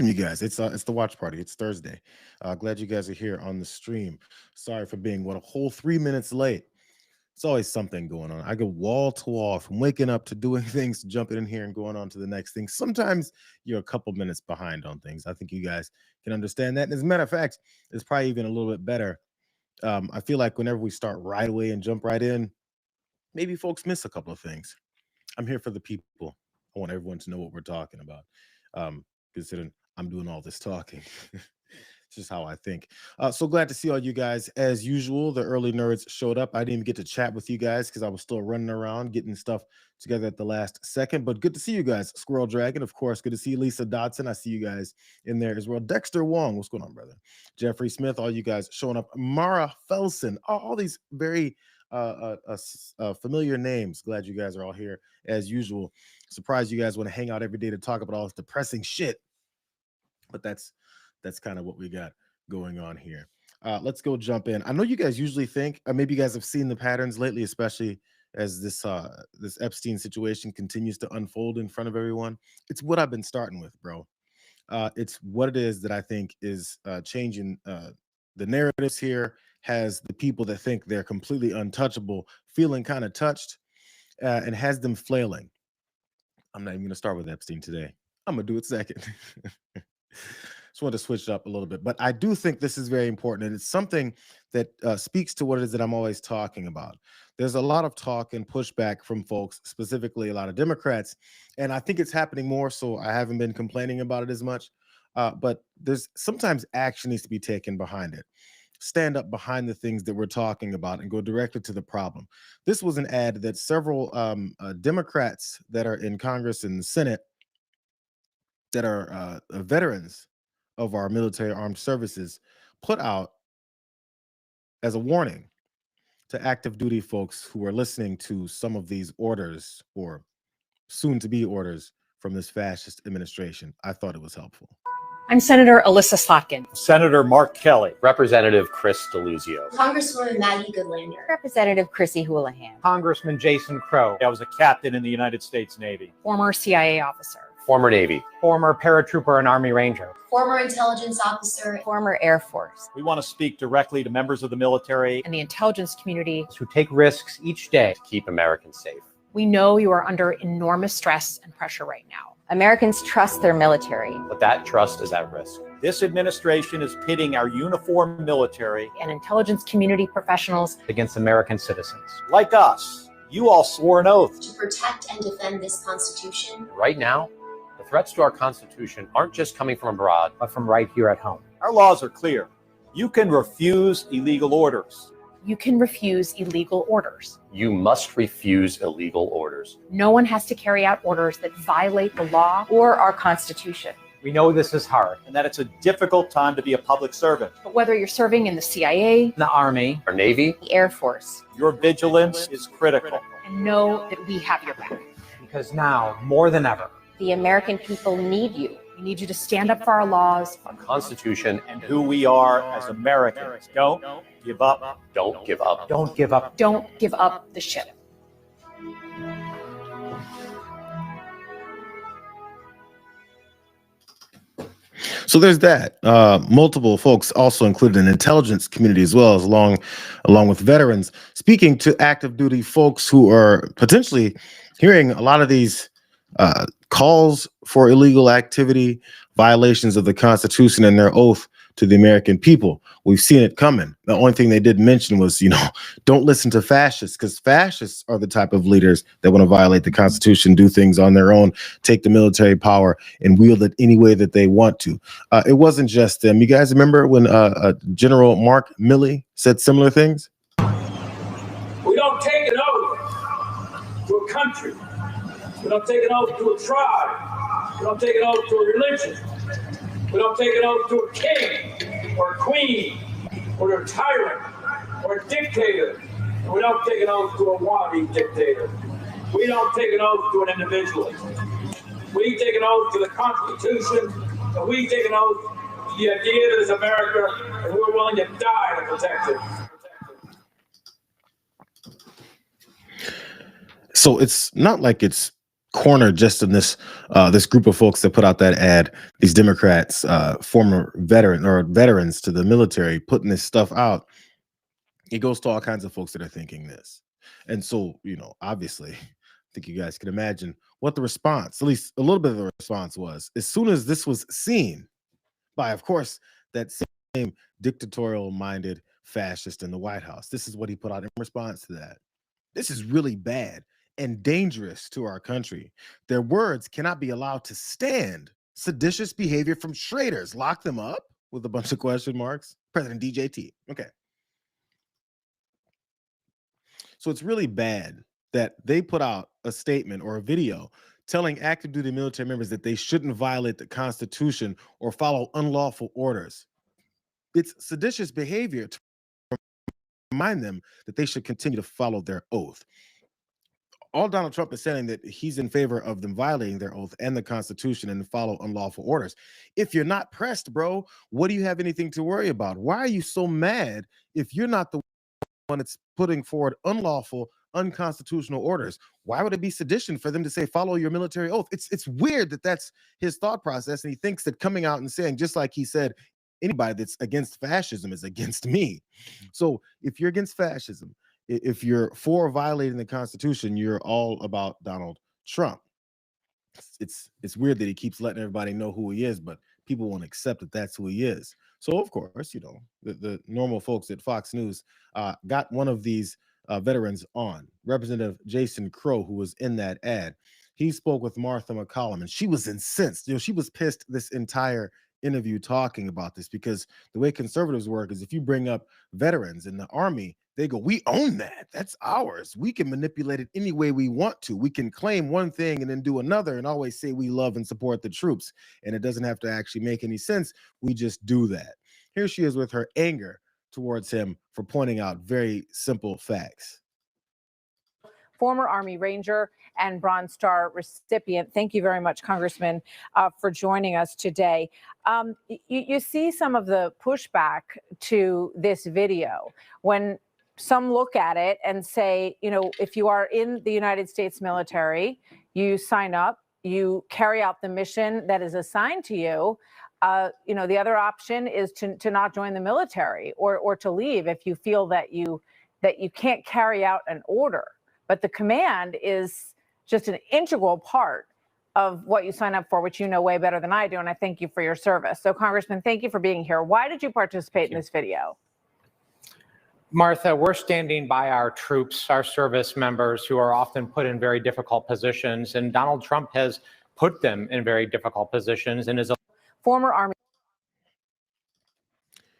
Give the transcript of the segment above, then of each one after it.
You guys. It's the watch party. It's Thursday. Glad you guys are here on the stream. Sorry for being a whole 3 minutes late. It's always something going on. I go wall to wall from waking up to doing things to jumping in here and going on to the next thing. Sometimes you're a couple minutes behind on things. I think you guys can understand that. And as a matter of fact, it's probably even a little bit better. I feel like whenever we start right away and jump right in, maybe folks miss a couple of things. I'm here for the people. I want everyone to know what we're talking about. Considering I'm doing all this talking. It's just how I think. So glad to see all you guys. As usual, the early nerds showed up. I didn't even get to chat with you guys because I was still running around getting stuff together at the last second. But good to see you guys. Squirrel Dragon, of course. Good to see Lisa Dodson. I see you guys in there as well. Dexter Wong, what's going on, brother? Jeffrey Smith, all you guys showing up. Mara Felson, all these very familiar names. Glad you guys are all here as usual. Surprised you guys want to hang out every day to talk about all this depressing shit. But that's kind of what we got going on here. Let's go jump in. I know you guys usually think, maybe you guys have seen the patterns lately, especially as this Epstein situation continues to unfold in front of everyone. It's what I've been starting with, bro. It's what it is that I think is changing the narratives here. Has the people that think they're completely untouchable feeling kind of touched, and has them flailing. I'm not even going to start with Epstein today. I'm going to do it second. Just want to switch it up a little bit, but I do think this is very important, and it's something that speaks to what it is that I'm always talking about. There's a lot of talk and pushback from folks, specifically a lot of Democrats, and I think it's happening more, so I haven't been complaining about it as much, but there's sometimes action needs to be taken behind it. Stand up behind the things that we're talking about and go directly to the problem. This was an ad that several Democrats that are in Congress and the Senate that are veterans of our military armed services put out as a warning to active duty folks who are listening to some of these orders or soon to be orders from this fascist administration. I thought it was helpful. I'm Senator Alyssa Slotkin. Senator Mark Kelly. Representative Chris Deluzio. Congresswoman Maggie Goodlander. Representative Chrissy Houlihan. Congressman Jason Crow. I was a captain in the United States Navy. Former CIA officer. Former Navy. Former paratrooper and Army Ranger. Former intelligence officer. Former Air Force. We want to speak directly to members of the military and the intelligence community who take risks each day to keep Americans safe. We know you are under enormous stress and pressure right now. Americans trust their military, but that trust is at risk. This administration is pitting our uniformed military and intelligence community professionals against American citizens. Like us. You all swore an oath to protect and defend this Constitution. Right now, the threats to our Constitution aren't just coming from abroad, but from right here at home. Our laws are clear. You can refuse illegal orders. You can refuse illegal orders. You must refuse illegal orders. No one has to carry out orders that violate the law or our Constitution. We know this is hard and that it's a difficult time to be a public servant. But whether you're serving in the CIA, the Army, or Navy, the Air Force, your vigilance is critical. And know that we have your back. Because now, more than ever, the American people need you. We need you to stand up for our laws, our Constitution, and who we are as Americans. Don't give up. Don't give up. Don't give up. Don't give up the ship. So there's that. Multiple folks also included in the intelligence community as well as along with veterans, speaking to active duty folks who are potentially hearing a lot of these calls for illegal activity, violations of the Constitution, and their oath to the American people. We've seen it coming. The only thing they did mention was, don't listen to fascists, because fascists are the type of leaders that want to violate the Constitution, do things on their own, take the military power, and wield it any way that they want to. It wasn't just them. You guys remember when General Mark Milley said similar things? We don't take an oath to a country. We don't take an oath to a tribe. We don't take an oath to a religion. We don't take an oath to a king or a queen or a tyrant or a dictator. And we don't take an oath to a wannabe dictator. We don't take an oath to an individual. We take an oath to the Constitution, and we take an oath to the idea that is America, and we're willing to die to protect it. So it's not like it's cornered just in this group of folks that put out that ad. These Democrats, former veterans to the military, putting this stuff out. It goes to all kinds of folks that are thinking this, and so obviously, I think you guys can imagine what the response, at least a little bit of the response, was as soon as this was seen by, of course, that same dictatorial-minded fascist in the White House. This is what he put out in response to that. This is really bad and dangerous to our country. Their words cannot be allowed to stand. Seditious behavior from traitors. Lock them up with a bunch of question marks. President DJT. Okay. So it's really bad that they put out a statement or a video telling active duty military members that they shouldn't violate the Constitution or follow unlawful orders. It's seditious behavior to remind them that they should continue to follow their oath. All Donald Trump is saying that he's in favor of them violating their oath and the Constitution and follow unlawful orders. If you're not pressed, bro, what do you have anything to worry about? Why are you so mad if you're not the one that's putting forward unlawful, unconstitutional orders? Why would it be sedition for them to say follow your military oath? It's weird that that's his thought process, and he thinks that coming out and saying, just like he said, anybody that's against fascism is against me. So if you're against fascism, if you're for violating the Constitution, you're all about Donald Trump. It's weird that he keeps letting everybody know who he is, but people won't accept that that's who he is. So of course, the normal folks at Fox News got one of these veterans on, Representative Jason Crow, who was in that ad. He spoke with Martha McCollum, and she was incensed. She was pissed this entire interview talking about this, because the way conservatives work is if you bring up veterans in the Army, they go, we own that. That's ours. We can manipulate it any way we want to. We can claim one thing and then do another and always say we love and support the troops. And it doesn't have to actually make any sense. We just do that. Here she is with her anger towards him for pointing out very simple facts. Former Army Ranger and Bronze Star recipient. Thank you very much, Congressman, for joining us today. You see some of the pushback to this video when some look at it and say, if you are in the United States military, you sign up, you carry out the mission that is assigned to you. The other option is to not join the military or to leave if you feel that you can't carry out an order. But the command is just an integral part of what you sign up for, which you know way better than I do. And I thank you for your service. So, Congressman, thank you for being here. Why did you participate in this video? Martha, we're standing by our troops, our service members who are often put in very difficult positions. And Donald Trump has put them in very difficult positions and is a former Army.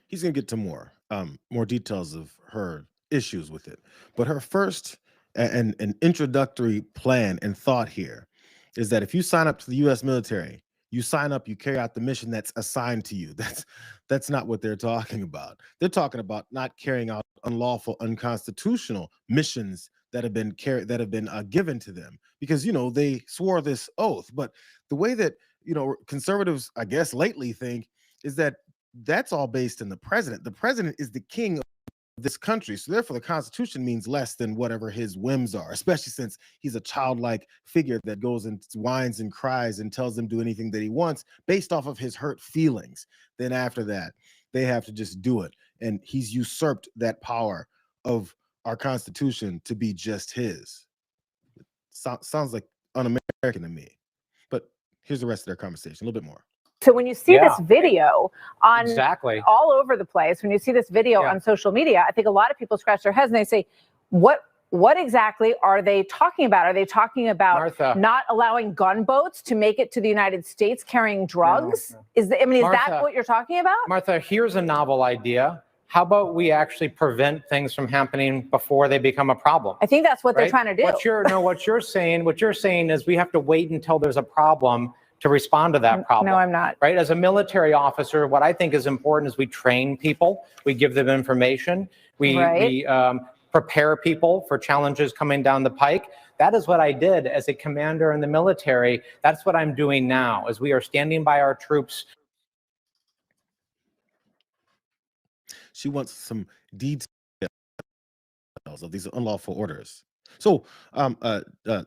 He's going to get to more details of her issues with it. But her first and an introductory plan and thought here is that if you sign up to the U.S. military, you sign up, you carry out the mission that's assigned to you. That's not what they're talking about. They're talking about not carrying out unlawful, unconstitutional missions that have been given to them, because they swore this oath. But the way that conservatives, I guess, lately think is that that's all based in the president. The president is the king of this country, so therefore the Constitution means less than whatever his whims are, especially since he's a childlike figure that goes and whines and cries and tells them to do anything that he wants based off of his hurt feelings. Then after that, they have to just do it, and he's usurped that power of our Constitution to be just his. Sounds like un-American to me. But here's the rest of their conversation, a little bit more. So when you see this video on all over the place, when you see this video on social media, I think a lot of people scratch their heads and they say, what exactly are they talking about? Are they talking about Martha, not allowing gunboats to make it to the United States carrying drugs? No. Is that Martha, what you're talking about? Martha, here's a novel idea. How about we actually prevent things from happening before they become a problem? I think that's what they're trying to do. What you're saying is we have to wait until there's a problem to respond to that problem. No, I'm not. Right? As a military officer, what I think is important is we train people, we give them information, we prepare people for challenges coming down the pike. That is what I did as a commander in the military. That's what I'm doing now, as we are standing by our troops. She wants some details of these unlawful orders. So the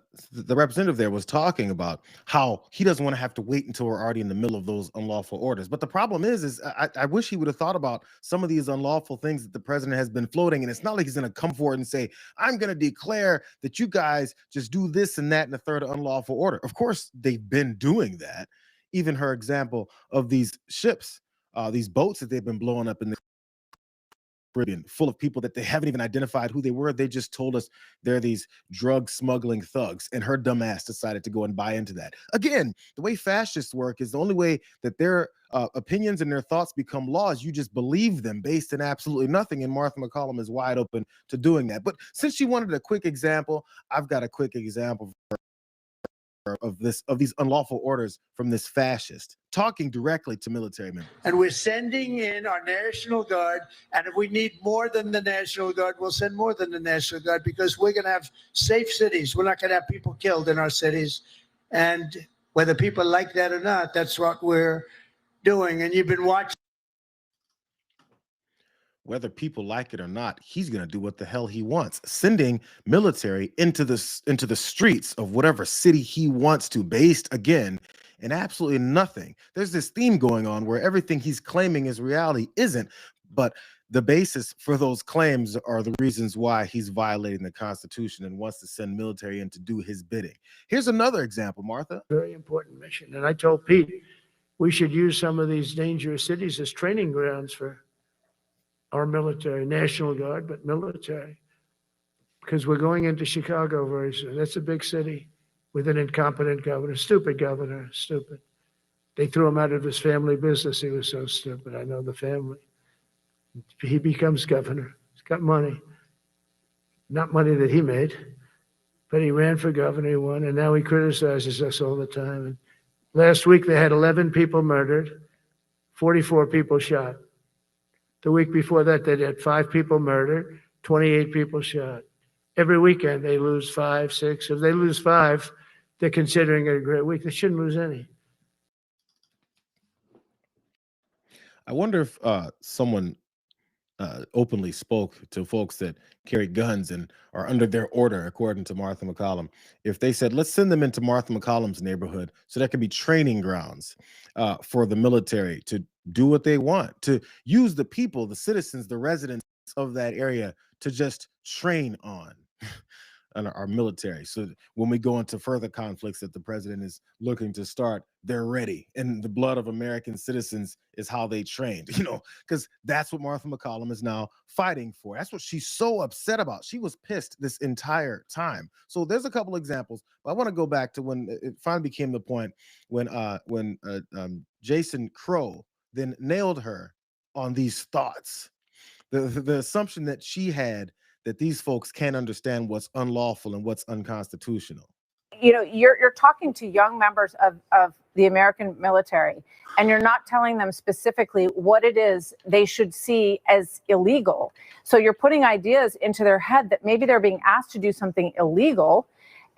representative there was talking about how he doesn't want to have to wait until we're already in the middle of those unlawful orders. But the problem is I wish he would have thought about some of these unlawful things that the president has been floating. And it's not like he's going to come forward and say, I'm going to declare that you guys just do this and that and the third unlawful order. Of course, they've been doing that. Even her example of these ships, these boats that they've been blowing up in the Caribbean, full of people that they haven't even identified who they were. They just told us they're these drug smuggling thugs, and her dumb ass decided to go and buy into that. Again, the way fascists work is the only way that their opinions and their thoughts become laws. You just believe them based in absolutely nothing, and Martha McCollum is wide open to doing that. But since she wanted a quick example, I've got a quick example of these unlawful orders from this fascist talking directly to military members. And we're sending in our National Guard, and if we need more than the National Guard, we'll send more than the National Guard, because we're going to have safe cities. We're not going to have people killed in our cities. And whether people like that or not, that's what we're doing. And you've been watching. Whether people like it or not, he's going to do what the hell he wants, sending military into the streets of whatever city he wants to, based again in absolutely nothing. There's this theme going on where everything he's claiming is reality isn't, but the basis for those claims are the reasons why he's violating the Constitution and wants to send military in to do his bidding. Here's another example, Martha. Very important mission. And I told Pete, we should use some of these dangerous cities as training grounds for our military, National Guard, but military, because we're going into Chicago very soon. That's a big city with an incompetent governor, stupid governor, stupid. They threw him out of his family business. He was so stupid. I know the family. He becomes governor. He's got money, not money that he made, but he ran for governor, he won, and now he criticizes us all the time. And last week they had 11 people murdered, 44 people shot. The week before that, they had 5 people murdered, 28 people shot. Every weekend, they lose 5, 6. If they lose 5, they're considering it a great week. They shouldn't lose any. I wonder if someone openly spoke to folks that carry guns and are under their order, according to Martha McCollum. If they said, let's send them into Martha McCollum's neighborhood so that can be training grounds for the military to do what they want, to use the people, the citizens, the residents of that area to just train on our military. So when we go into further conflicts that the president is looking to start, they're ready. And the blood of American citizens is how they trained, because that's what Martha McCollum is now fighting for. That's what she's so upset about. She was pissed this entire time. So there's a couple examples, but I want to go back to when it finally became the point when Jason Crow then nailed her on these thoughts. The assumption that she had that these folks can't understand what's unlawful and what's unconstitutional. You're talking to young members of the American military, and you're not telling them specifically what it is they should see as illegal. So you're putting ideas into their head that maybe they're being asked to do something illegal.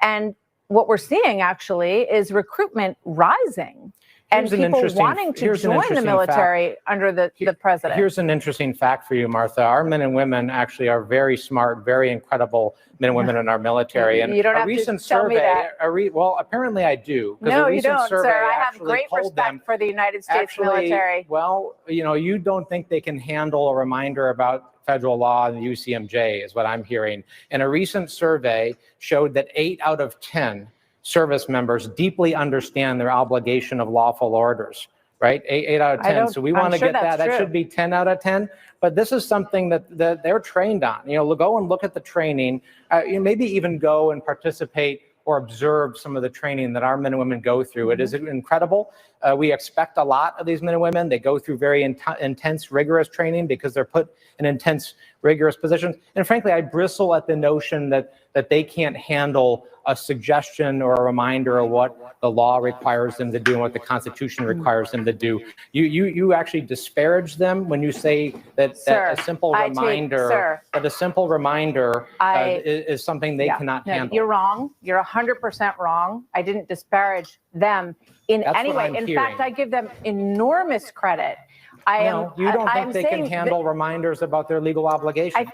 And what we're seeing actually is recruitment rising. And people wanting to join the military under the president. Here's an interesting fact for you, Martha. Our men and women actually are very smart, very incredible men and women in our military. And you don't have to tell me that. Well, apparently I do. No, you don't, sir. I have great respect for the United States military. Well, you don't think they can handle a reminder about federal law and the UCMJ is what I'm hearing. And a recent survey showed that 8 out of 10 service members deeply understand their obligation of lawful orders, right? 8 out of 10. So we want to get that. That should be 10 out of 10. But this is something that they're trained on. Go and look at the training. Maybe even go and participate or observe some of the training that our men and women go through. It is incredible. We expect a lot of these men and women. They go through very intense, rigorous training because they're put in intense, rigorous positions. And frankly, I bristle at the notion that they can't handle a suggestion or a reminder of what the law requires them to do and what the Constitution requires them to do. You actually disparage them when you say that a simple reminder is something they cannot handle. You're wrong. You're 100% wrong. I didn't disparage them in any way. In fact, I give them enormous credit. You don't think they can handle reminders about their legal obligation?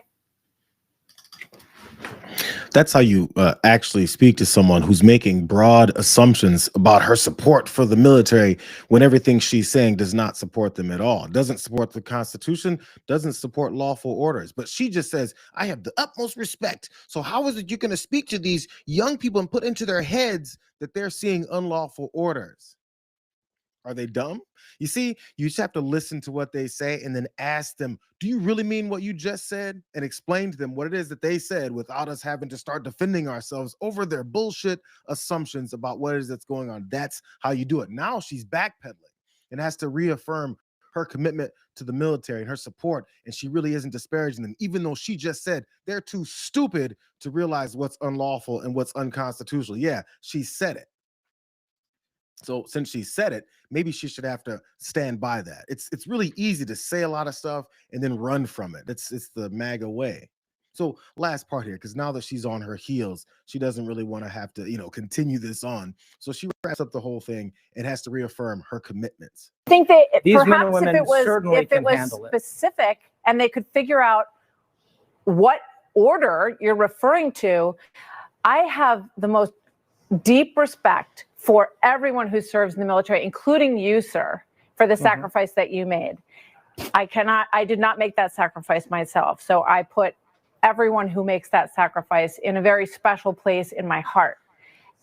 That's how you actually speak to someone who's making broad assumptions about her support for the military when everything she's saying does not support them at all. Doesn't support the Constitution, doesn't support lawful orders. But she just says, I have the utmost respect. So how is it you're going to speak to these young people and put into their heads that they're seeing unlawful orders? Are they dumb? You see, you just have to listen to what they say and then ask them, do you really mean what you just said? And explain to them what it is that they said without us having to start defending ourselves over their bullshit assumptions about what it is that's going on. That's how you do it. Now she's backpedaling and has to reaffirm her commitment to the military and her support. And she really isn't disparaging them, even though she just said they're too stupid to realize what's unlawful and what's unconstitutional. Yeah, she said it. So since she said it, maybe she should have to stand by that. It's really easy to say a lot of stuff and then run from it. It's the MAGA way. So last part here, because now that she's on her heels, she doesn't really want to have to, continue this on. So she wraps up the whole thing and has to reaffirm her commitments. I think they These men and perhaps women if it was certainly can handle it. specific and they could figure out what order you're referring to. I have the most deep respect for everyone who serves in the military, including you, sir, for the sacrifice that you made. I did not make that sacrifice myself. So I put everyone who makes that sacrifice in a very special place in my heart.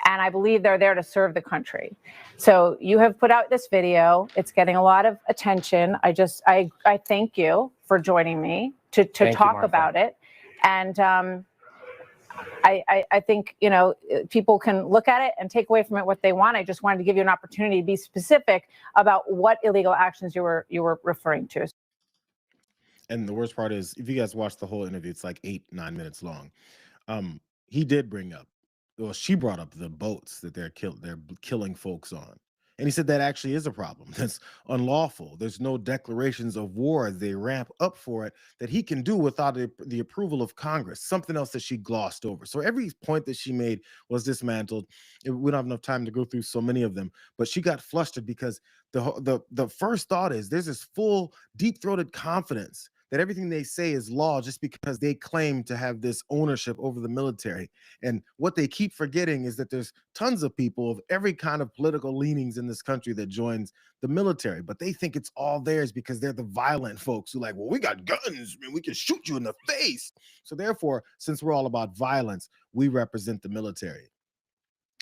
And I believe they're there to serve the country. So you have put out this video. It's getting a lot of attention. I thank you for joining me to talk about it. And I think, people can look at it and take away from it what they want. I just wanted to give you an opportunity to be specific about what illegal actions you were referring to. And the worst part is, if you guys watch the whole interview, it's like 8-9 minutes long. He did bring up, she brought up the boats that they're killing folks on. And he said that actually is a problem. That's unlawful. There's no declarations of war as they ramp up for it that he can do without the approval of Congress, something else that she glossed over. So every point that she made was dismantled. We don't have enough time to go through so many of them, but she got flustered because the first thought is there's this full deep-throated confidence that everything they say is law just because they claim to have this ownership over the military. And what they keep forgetting is that there's tons of people of every kind of political leanings in this country that joins the military, but they think it's all theirs because they're the violent folks who well, we got guns, man, we can shoot you in the face. So therefore, since we're all about violence, we represent the military.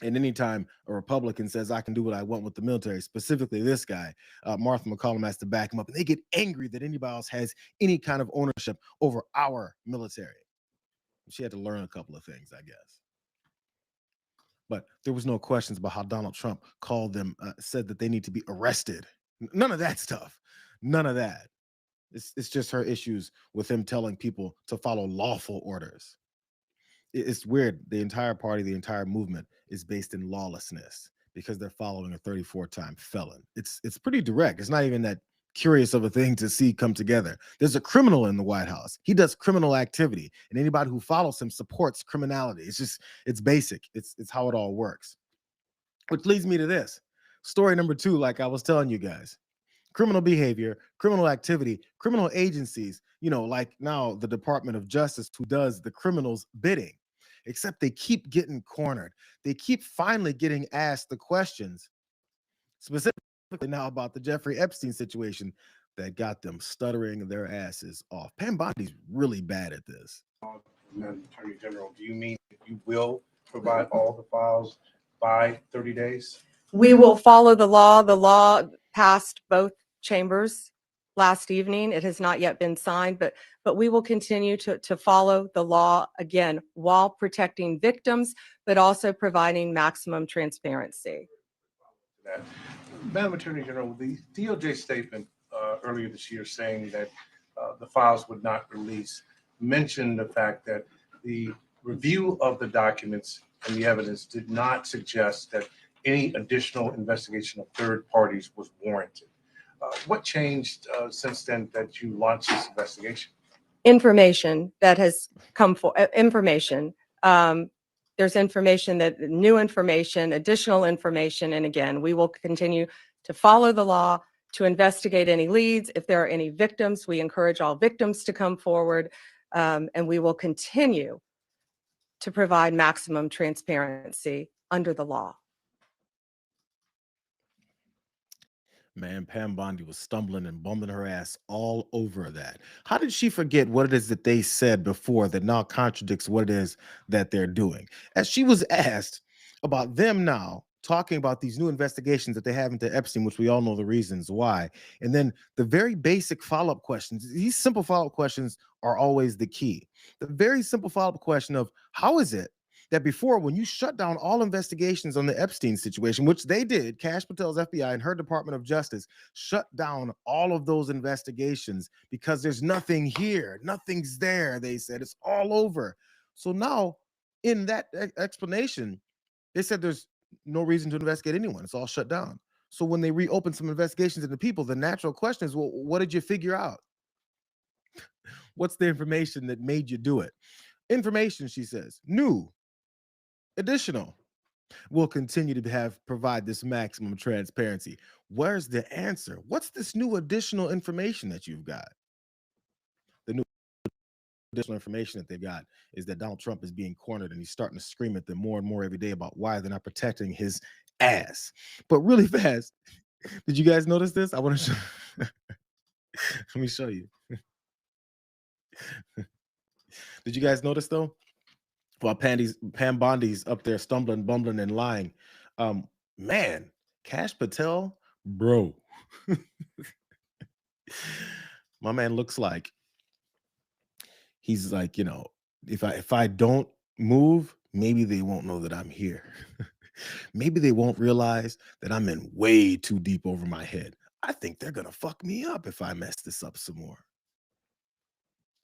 And anytime a Republican says, I can do what I want with the military, specifically this guy, Martha McCollum has to back him up. And they get angry that anybody else has any kind of ownership over our military. She had to learn a couple of things, I guess. But there was no questions about how Donald Trump called them, said that they need to be arrested. None of that stuff. None of that. It's just her issues with him telling people to follow lawful orders. It's weird. The entire party, the entire movement is based in lawlessness because they're following a 34-time felon. It's pretty direct. It's not even that curious of a thing to see come together. There's a criminal in the White House. He does criminal activity, and anybody who follows him supports criminality. It's basic. It's how it all works. Which leads me to this. Story number 2, like I was telling you guys. Criminal behavior, criminal activity, criminal agencies, like now the Department of Justice who does the criminals' bidding. Except they keep getting cornered. They keep finally getting asked the questions, specifically now about the Jeffrey Epstein situation that got them stuttering their asses off. Pam Bondi's really bad at this. Attorney General, do you mean you will provide all the files by 30 days? We will follow the law. The law passed both chambers last evening. It has not yet been signed, but we will continue to follow the law, again, while protecting victims, but also providing maximum transparency. Madam Attorney General, the DOJ statement earlier this year saying that the files would not release mentioned the fact that the review of the documents and the evidence did not suggest that any additional investigation of third parties was warranted. What changed since then that you launched this investigation? Information that has come for information. There's information new information, additional information. And again, we will continue to follow the law, to investigate any leads. If there are any victims, we encourage all victims to come forward. And we will continue to provide maximum transparency under the law. Man, Pam Bondi was stumbling and bumbling her ass all over that. How did she forget what it is that they said before that now contradicts what it is that they're doing? As she was asked about them now talking about these new investigations that they have into Epstein, which we all know the reasons why. And then the very basic follow-up questions, these simple follow-up questions are always the key. The very simple follow-up question of how is it that before, when you shut down all investigations on the Epstein situation, which they did, Kash Patel's FBI and her Department of Justice shut down all of those investigations because there's nothing here, nothing's there, they said, it's all over. So now, in that explanation, they said there's no reason to investigate anyone, it's all shut down. So when they reopen some investigations into people, the natural question is, well, what did you figure out? What's the information that made you do it? Information, she says, new, additional, will continue to provide this maximum transparency. Where's the answer? What's this new additional information that you've got? The new additional information that they've got is that Donald Trump is being cornered, and he's starting to scream at them more and more every day about why they're not protecting his ass. But really fast, did you guys notice this? I want to show. Let me show you. Did you guys notice though? While Pam Bondi's up there stumbling, bumbling, and lying, man, Kash Patel, bro, my man looks like he's like, if I don't move, maybe they won't know that I'm here. Maybe they won't realize that I'm in way too deep over my head. I think they're gonna fuck me up if I mess this up some more.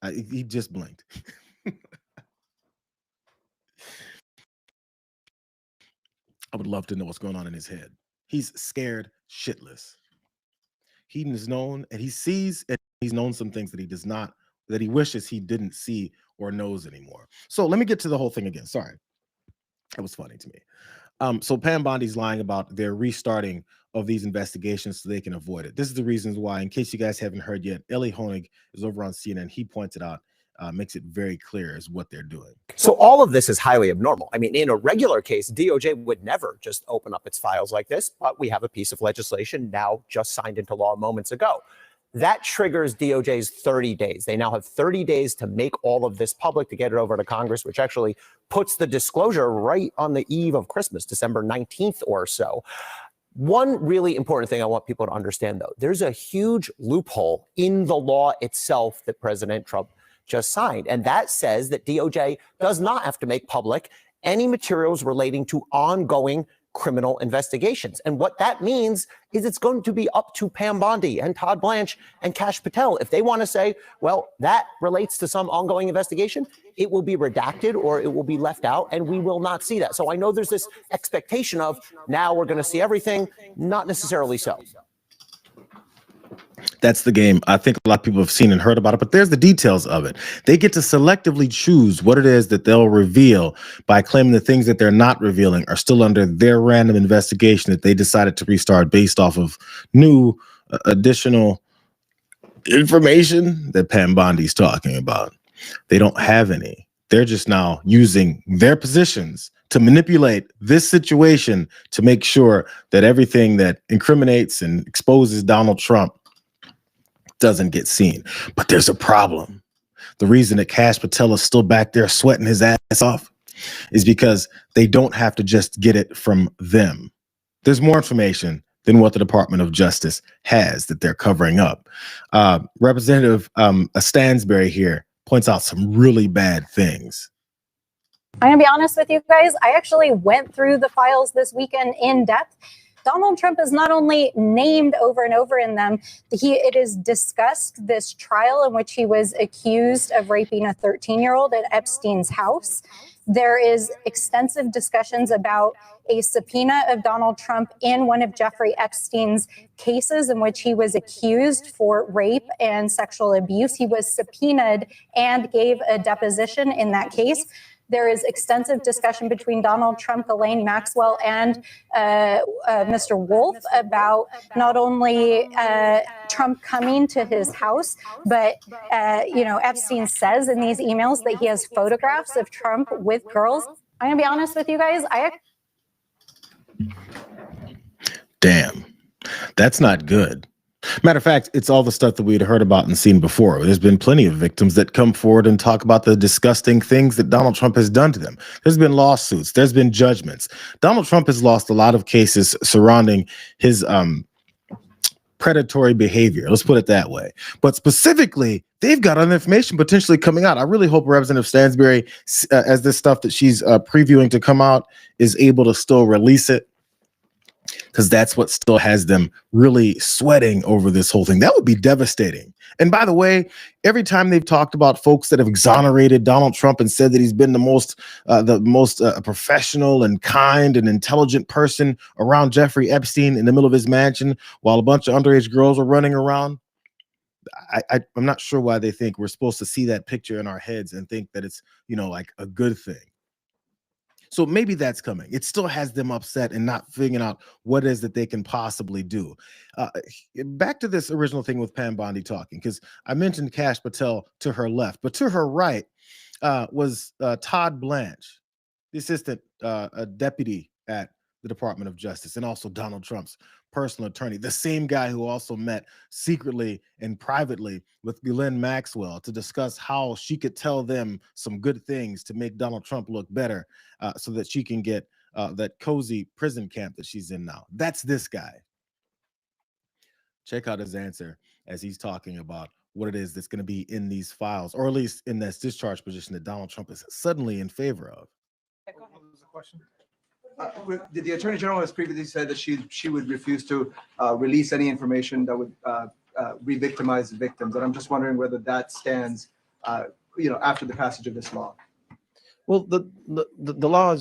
He just blinked. I would love to know what's going on in his head. He's scared shitless. He is known, and he sees, and he's known some things that he does not, that he wishes he didn't see or knows anymore. So let me get to the whole thing again. Sorry. That was funny to me. So Pam Bondi's lying about their restarting of these investigations so they can avoid it. This is the reasons why, in case you guys haven't heard yet, Elie Honig is over on CNN. He pointed out, makes it very clear as what they're doing. So all of this is highly abnormal. I mean, in a regular case, DOJ would never just open up its files like this, but we have a piece of legislation now just signed into law moments ago. That triggers DOJ's 30 days. They now have 30 days to make all of this public, to get it over to Congress, which actually puts the disclosure right on the eve of Christmas, December 19th or so. One really important thing I want people to understand, though, there's a huge loophole in the law itself that President Trump just signed. And that says that DOJ does not have to make public any materials relating to ongoing criminal investigations. And what that means is it's going to be up to Pam Bondi and Todd Blanche and Kash Patel. If they want to say, well, that relates to some ongoing investigation, it will be redacted or it will be left out, and we will not see that. So I know there's this expectation of now we're going to see everything. Not necessarily so. That's the game. I think a lot of people have seen and heard about it, but there's the details of it. They get to selectively choose what it is that they'll reveal by claiming the things that they're not revealing are still under their random investigation that they decided to restart based off of new additional information that Pam Bondi's talking about. They don't have any. They're just now using their positions to manipulate this situation to make sure that everything that incriminates and exposes Donald Trump doesn't get seen. But there's a problem. The reason that Kash Patel is still back there sweating his ass off is because they don't have to just get it from them. There's more information than what the Department of Justice has that they're covering up. Representative Stansberry here points out some really bad things. I'm going to be honest with you guys. I actually went through the files this weekend in depth. Donald Trump is not only named over and over in them, it is discussed this trial in which he was accused of raping a 13-year-old at Epstein's house. There is extensive discussions about a subpoena of Donald Trump in one of Jeffrey Epstein's cases in which he was accused for rape and sexual abuse. He was subpoenaed and gave a deposition in that case. there is extensive discussion between Donald Trump, Ghislaine Maxwell, and Mr. Wolf about not only Trump coming to his house, but Epstein says in these emails that he has photographs of Trump with girls. I'm gonna be honest with you guys. Damn, that's not good. Matter of fact, it's all the stuff that we'd heard about and seen before. There's been plenty of victims that come forward and talk about the disgusting things that Donald Trump has done to them. There's been lawsuits. There's been judgments. Donald Trump has lost a lot of cases surrounding his predatory behavior. Let's put it that way. But specifically, they've got other information potentially coming out. I really hope Representative Stansbury, as this stuff that she's previewing to come out, is able to still release it, because that's what still has them really sweating over this whole thing. That would be devastating. And by the way, every time they've talked about folks that have exonerated Donald Trump and said that he's been the most professional and kind and intelligent person around Jeffrey Epstein in the middle of his mansion while a bunch of underage girls were running around, I'm not sure why they think we're supposed to see that picture in our heads and think that it's, like a good thing. So maybe that's coming. It still has them upset and not figuring out what it is that they can possibly do. Back to this original thing with Pam Bondi talking, because I mentioned Kash Patel to her left, but to her right was Todd Blanche, the assistant deputy at the Department of Justice, and also Donald Trump's personal attorney, the same guy who also met secretly and privately with Ghislaine Maxwell to discuss how she could tell them some good things to make Donald Trump look better, so that she can get that cozy prison camp that she's in now. That's this guy. Check out his answer as he's talking about what it is that's going to be in these files, or at least in this discharge position that Donald Trump is suddenly in favor of. What was the question? The Attorney General has previously said that she would refuse to release any information that would re-victimize victims, and I'm just wondering whether that stands, after the passage of this law. Well, the law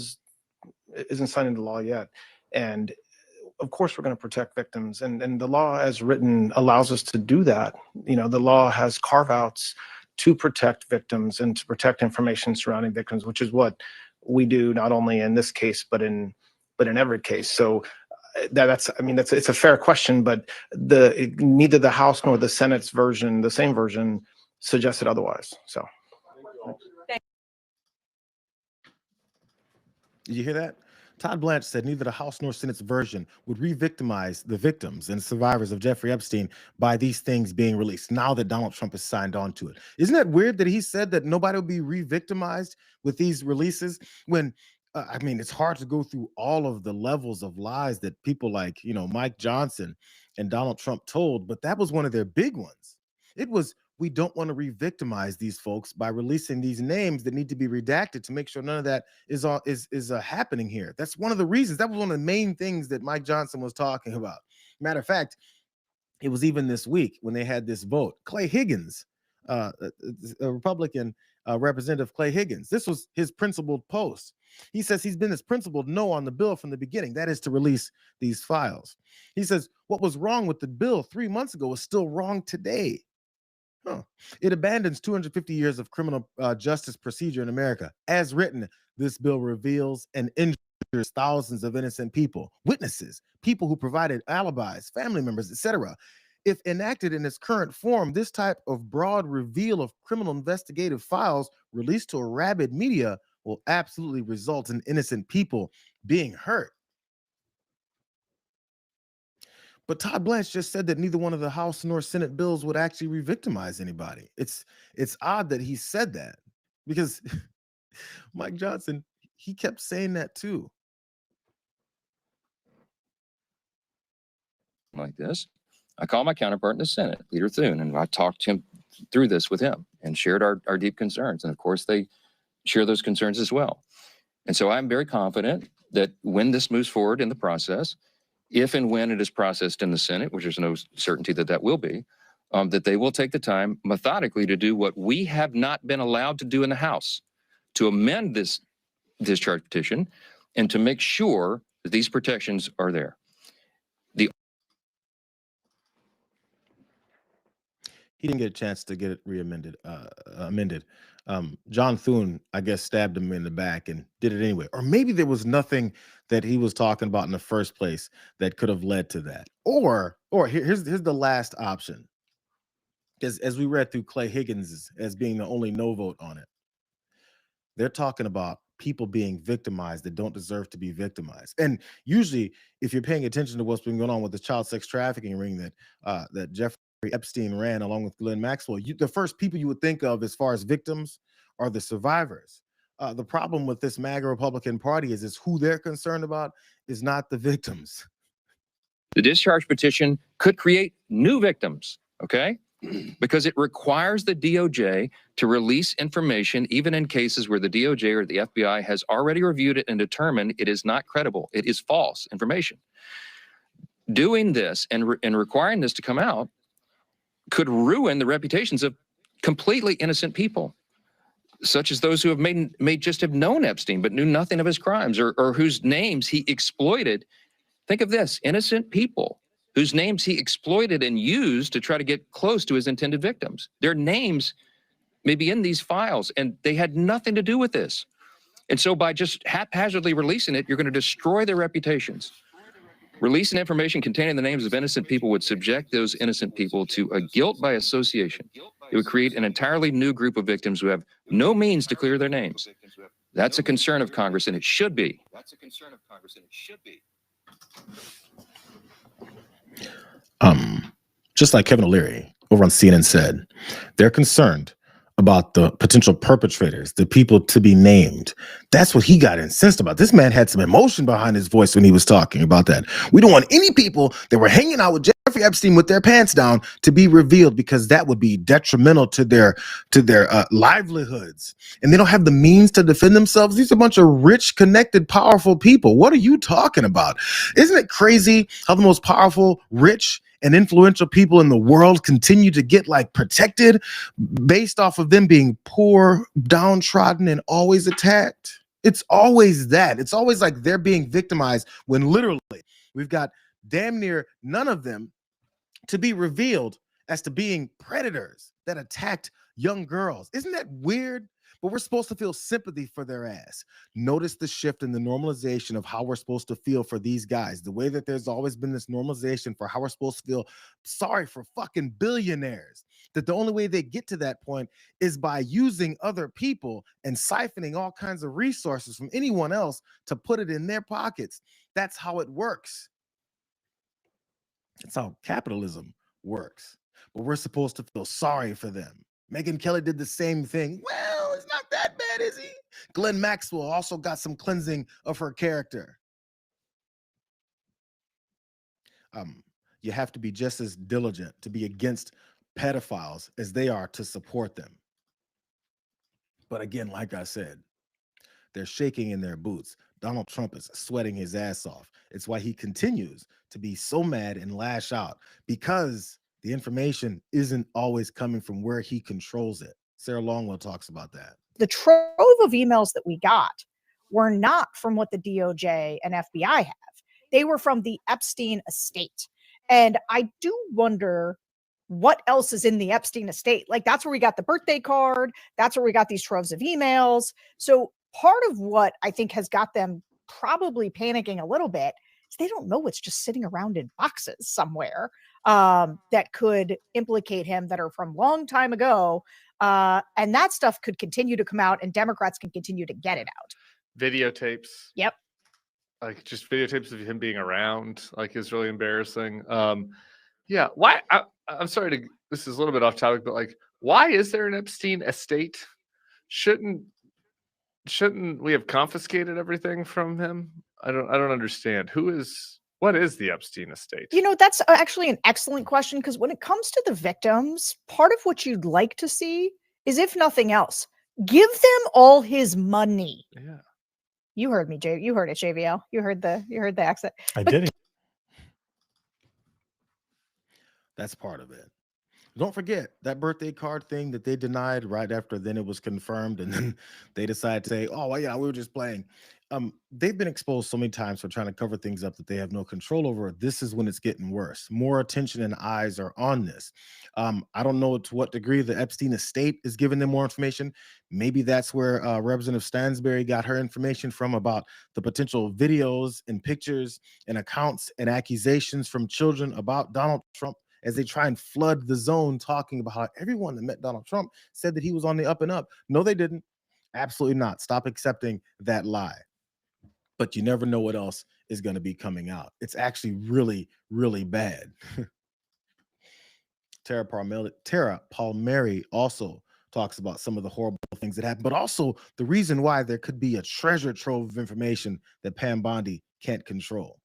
isn't signed into law yet, and of course we're going to protect victims, and the law as written allows us to do that. The law has carve-outs to protect victims and to protect information surrounding victims, which is what we do not only in this case but in every case. So it's a fair question, but neither the House nor the Senate's version, the same version, suggested otherwise. So did you hear that? Todd Blanche said neither the House nor Senate's version would re-victimize the victims and survivors of Jeffrey Epstein by these things being released now that Donald Trump has signed on to it. Isn't that weird that he said that nobody will be re-victimized with these releases when, it's hard to go through all of the levels of lies that people like, Mike Johnson and Donald Trump told, but that was one of their big ones. It was, we don't want to re-victimize these folks by releasing these names that need to be redacted to make sure none of that is happening here. That's one of the reasons. That was one of the main things that Mike Johnson was talking about. Matter of fact, it was even this week when they had this vote. Clay Higgins, a Republican Representative Clay Higgins, this was his principled post. He says he's been his principled no on the bill from the beginning. That is to release these files. He says what was wrong with the bill 3 months ago is still wrong today. It abandons 250 years of criminal justice procedure in America. As written, this bill reveals and injures thousands of innocent people, witnesses, people who provided alibis, family members, etc. If enacted in its current form, this type of broad reveal of criminal investigative files released to a rabid media will absolutely result in innocent people being hurt. But Todd Blanche just said that neither one of the House nor Senate bills would actually re-victimize anybody. It's odd that he said that, because Mike Johnson, he kept saying that too. Like this, I called my counterpart in the Senate, Leader Thune, and I talked him through this with him and shared our deep concerns. And of course, they share those concerns as well. And so I'm very confident that when this moves forward in the process, if and when it is processed in the Senate, which there's no certainty that that will be, that they will take the time methodically to do what we have not been allowed to do in the House, to amend this discharge petition and to make sure that these protections are there. He didn't get a chance to get it amended. John Thune, I guess, stabbed him in the back and did it anyway. Or maybe there was nothing that he was talking about in the first place that could have led to that. Or here's the last option. As we read through Clay Higgins as being the only no vote on it, they're talking about people being victimized that don't deserve to be victimized. And usually, if you're paying attention to what's been going on with the child sex trafficking ring that Jeffrey Epstein ran along with Ghislaine Maxwell, the first people you would think of as far as victims are the survivors. The problem with this MAGA Republican Party is who they're concerned about is not the victims. The discharge petition could create new victims, okay? Because it requires the DOJ to release information even in cases where the DOJ or the FBI has already reviewed it and determined it is not credible. It is false information. Doing this and requiring this to come out could ruin the reputations of completely innocent people, such as those who have may just have known Epstein but knew nothing of his crimes, or whose names he exploited. Think of this, innocent people whose names he exploited and used to try to get close to his intended victims. Their names may be in these files, and they had nothing to do with this. And so by just haphazardly releasing it, you're going to destroy their reputations. Releasing information containing the names of innocent people would subject those innocent people to a guilt by association. It would create an entirely new group of victims who have no means to clear their names. That's a concern of Congress, and it should be. Just like Kevin O'Leary over on CNN said, they're concerned about the potential perpetrators, the people to be named. That's what he got incensed about. This man had some emotion behind his voice when he was talking about that. We don't want any people that were hanging out with Jeffrey Epstein with their pants down to be revealed, because that would be detrimental to their livelihoods. And they don't have the means to defend themselves. These are a bunch of rich, connected, powerful people. What are you talking about? Isn't it crazy how the most powerful, rich, and influential people in the world continue to get protected based off of them being poor, downtrodden, and always attacked? It's always that. It's always like they're being victimized when literally we've got damn near none of them to be revealed as to being predators that attacked young girls. Isn't that weird? But we're supposed to feel sympathy for their ass. Notice the shift in the normalization of how we're supposed to feel for these guys. The way that there's always been this normalization for how we're supposed to feel sorry for fucking billionaires. That the only way they get to that point is by using other people and siphoning all kinds of resources from anyone else to put it in their pockets. That's how it works. That's how capitalism works. But we're supposed to feel sorry for them. Megyn Kelly did the same thing. Well, it's not that bad, is he? Ghislaine Maxwell also got some cleansing of her character. You have to be just as diligent to be against pedophiles as they are to support them. But again, like I said, they're shaking in their boots. Donald Trump is sweating his ass off. It's why he continues to be so mad and lash out, because the information isn't always coming from where he controls it. Sarah Longwell talks about that. The trove of emails that we got were not from what the DOJ and FBI have. They were from the Epstein estate. And I do wonder what else is in the Epstein estate. That's where we got the birthday card. That's where we got these troves of emails. So part of what I think has got them probably panicking a little bit is they don't know what's just sitting around in boxes somewhere that could implicate him, that are from long time ago. And that stuff could continue to come out, and Democrats can continue to get it out. Videotapes. Yep. Just videotapes of him being around, is really embarrassing. Yeah. Why? I'm sorry to, this is a little bit off topic, but why is there an Epstein estate? Shouldn't we have confiscated everything from him? I don't understand. What is the Epstein estate? That's actually an excellent question, because when it comes to the victims, part of what you'd like to see is, if nothing else, give them all his money. Yeah. You heard me, Jay. You heard it, JVL. You heard the accent. I did it. That's part of it. Don't forget that birthday card thing that they denied right after then it was confirmed, and then they decided to say, oh, well, yeah, we were just playing. they've been exposed so many times for trying to cover things up that they have no control over. This is when it's getting worse. More attention and eyes are on this. I don't know to what degree the Epstein estate is giving them more information. Maybe that's where Representative Stansberry got her information from about the potential videos and pictures and accounts and accusations from children about Donald Trump as they try and flood the zone, talking about how everyone that met Donald Trump said that he was on the up and up. No, they didn't. Absolutely not. Stop accepting that lie. But you never know what else is going to be coming out. It's actually really, really bad. Tara Palmieri also talks about some of the horrible things that happen, but also the reason why there could be a treasure trove of information that Pam Bondi can't control.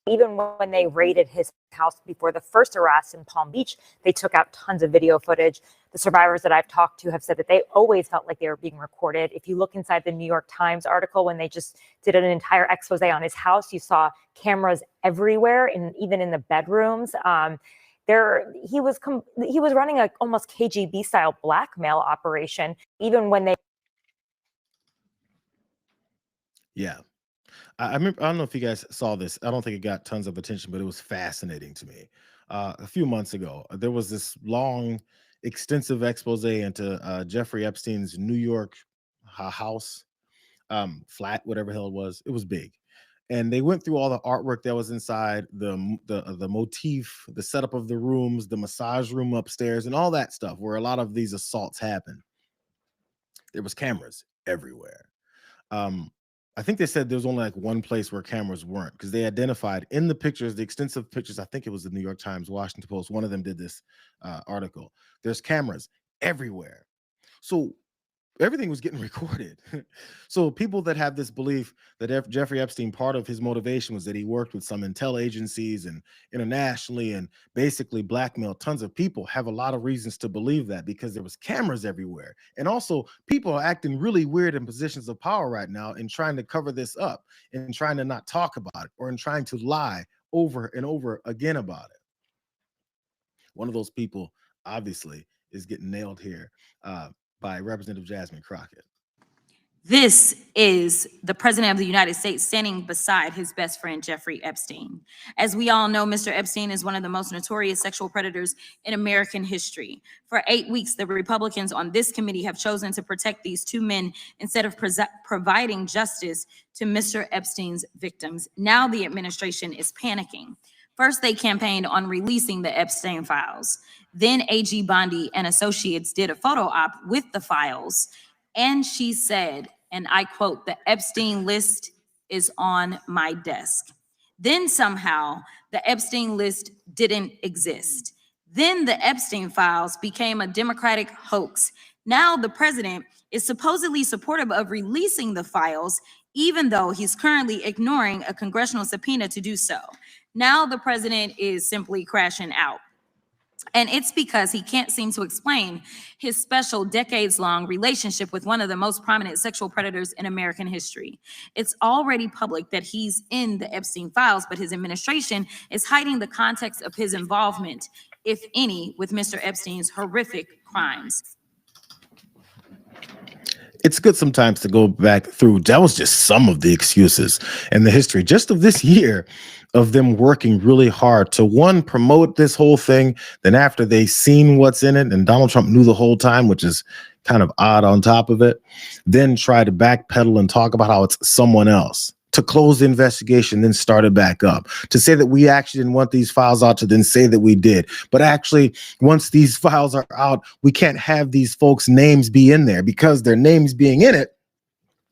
Even when they raided his house before the first arrest in Palm Beach, they took out tons of video footage. The survivors that I've talked to have said that they always felt like they were being recorded. If you look inside the New York Times article, when they just did an entire expose on his house, you saw cameras everywhere, and even in the bedrooms. He was running a almost KGB style blackmail operation. Even when they I remember, I don't know if you guys saw this. I don't think it got tons of attention, but it was fascinating to me. A few months ago, there was this long, extensive expose into Jeffrey Epstein's New York house, flat, whatever the hell it was. It was big. And they went through all the artwork that was inside, the motif, the setup of the rooms, the massage room upstairs, and all that stuff where a lot of these assaults happen. There was cameras everywhere. I think they said there was only like one place where cameras weren't, because they identified in the pictures, the extensive pictures. I think it was the New York Times, Washington Post. One of them did this article. There's cameras everywhere. So everything was getting recorded. So people that have this belief that Jeffrey Epstein, part of his motivation was that he worked with some intel agencies and internationally and basically blackmailed tons of people, have a lot of reasons to believe that, because there was cameras everywhere. And also people are acting really weird in positions of power right now and trying to cover this up and trying to not talk about it, or in trying to lie over and over again about it. One of those people obviously is getting nailed here by Representative Jasmine Crockett. This is the President of the United States standing beside his best friend, Jeffrey Epstein. As we all know, Mr. Epstein is one of the most notorious sexual predators in American history. For 8 weeks, the Republicans on this committee have chosen to protect these two men instead of providing justice to Mr. Epstein's victims. Now the administration is panicking. First, they campaigned on releasing the Epstein files. Then AG Bondi and associates did a photo op with the files. And she said, and I quote, "The Epstein list is on my desk." Then somehow the Epstein list didn't exist. Then the Epstein files became a Democratic hoax. Now the president is supposedly supportive of releasing the files, even though he's currently ignoring a congressional subpoena to do so. Now the president is simply crashing out. And it's because he can't seem to explain his special decades-long relationship with one of the most prominent sexual predators in American history. It's already public that he's in the Epstein files, but his administration is hiding the context of his involvement, if any, with Mr. Epstein's horrific crimes. It's good sometimes to go back through. That was just some of the excuses and the history just of this year of them working really hard to, one, promote this whole thing. Then after they seen what's in it, and Donald Trump knew the whole time, which is kind of odd on top of it, then try to backpedal and talk about how it's someone else, to close the investigation, then start it back up, to say that we actually didn't want these files out, to then say that we did. But actually, once these files are out, we can't have these folks' names be in there, because their names being in it